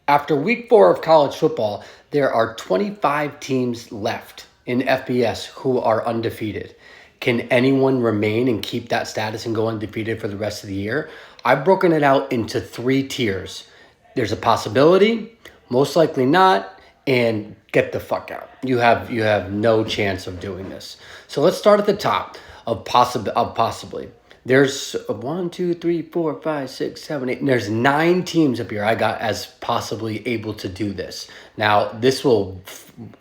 After week 4 of college football, there are 25 teams left in FBS who are undefeated. Can anyone remain and keep that status and go undefeated for the rest of the year? I've broken it out into 3 tiers. There's a possibility, most likely not, and get the fuck out. You have no chance of doing this. So let's start at the top of possibly. There's 1, 2, 3, 4, 5, 6, 7, 8. There's 9 teams up here I got as possibly able to do this. Now, this will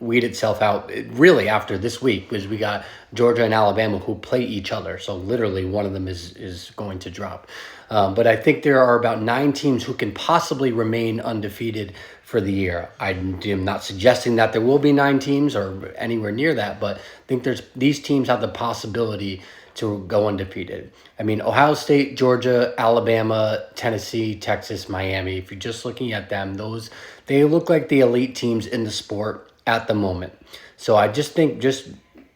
weed itself out really after this week because we got Georgia and Alabama who play each other. So literally one of them is going to drop. But I think there are about 9 teams who can possibly remain undefeated for the year. I am not suggesting that there will be 9 teams or anywhere near that, but I think these teams have the possibility to go undefeated. I mean, Ohio State, Georgia, Alabama, Tennessee, Texas, Miami. If you're just looking at them, they look like the elite teams in the sport at the moment. So I just think just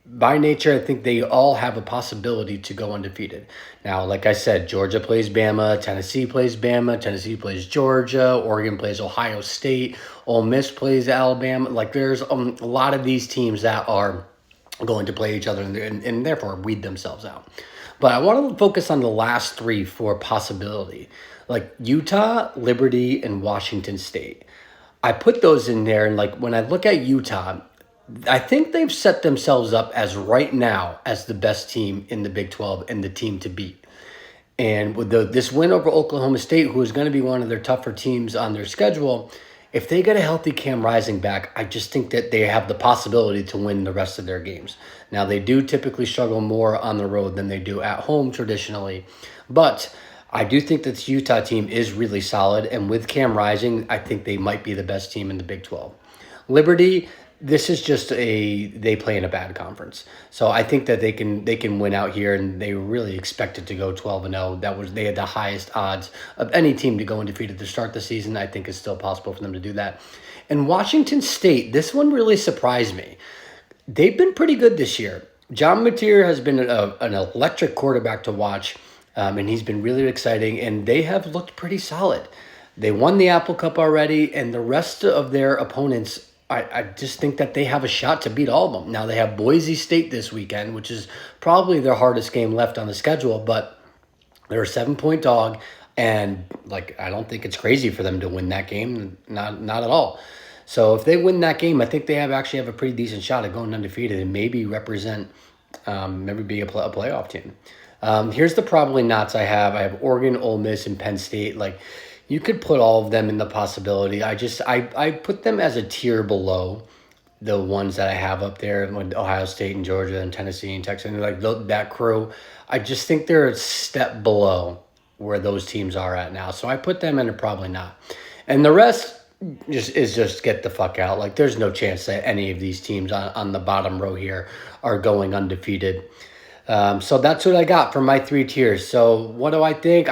by nature, I think they all have a possibility to go undefeated. Now, like I said, Georgia plays Bama, Tennessee plays Bama, Tennessee plays Georgia, Oregon plays Ohio State, Ole Miss plays Alabama. Like there's a lot of these teams that are going to play each other and therefore weed themselves out. But I want to focus on the last 3 for possibility, like Utah, Liberty, and Washington State. I put those in there, and like when I look at Utah, I think they've set themselves up as right now as the best team in the Big 12 and the team to beat. And with this win over Oklahoma State, who is going to be one of their tougher teams on their schedule, if they get a healthy Cam Rising back, I just think that they have the possibility to win the rest of their games. Now, they do typically struggle more on the road than they do at home traditionally, but I do think that this Utah team is really solid, and with Cam Rising, I think they might be the best team in the Big 12. Liberty, this is just they play in a bad conference. So I think that they can win out here, and they really expected to go 12-0. They had the highest odds of any team to go undefeated to start the season. I think it's still possible for them to do that. And Washington State, this one really surprised me. They've been pretty good this year. John Mateer has been an electric quarterback to watch, and he's been really exciting, and they have looked pretty solid. They won the Apple Cup already, and the rest of their opponents, I just think that they have a shot to beat all of them. Now, they have Boise State this weekend, which is probably their hardest game left on the schedule, but they're a 7-point dog, and I don't think it's crazy for them to win that game, not at all. So if they win that game, I think they actually have a pretty decent shot at going undefeated and maybe represent, maybe be a playoff team. Here's the probably nots I have. I have Oregon, Ole Miss, and Penn State. You could put all of them in the possibility. I put them as a tier below the ones that I have up there, with Ohio State and Georgia and Tennessee and Texas, and that crew. I just think they're a step below where those teams are at now. So I put them in a probably not. And the rest just get the fuck out. There's no chance that any of these teams on the bottom row here are going undefeated. So that's what I got for my 3 tiers. So what do I think?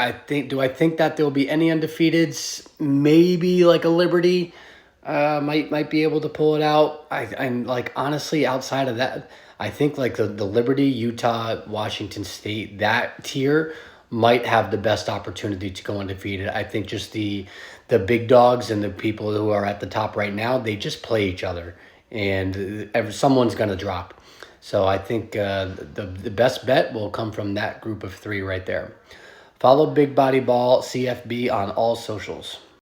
Do I think that there'll be any undefeateds? Maybe a Liberty might be able to pull it out. I'm honestly, outside of that, I think the Liberty, Utah, Washington State, that tier might have the best opportunity to go undefeated. I think just the big dogs and the people who are at the top right now, they just play each other, and someone's going to drop. So I think the best bet will come from that group of 3 right there. Follow Big Body Ball CFB on all socials.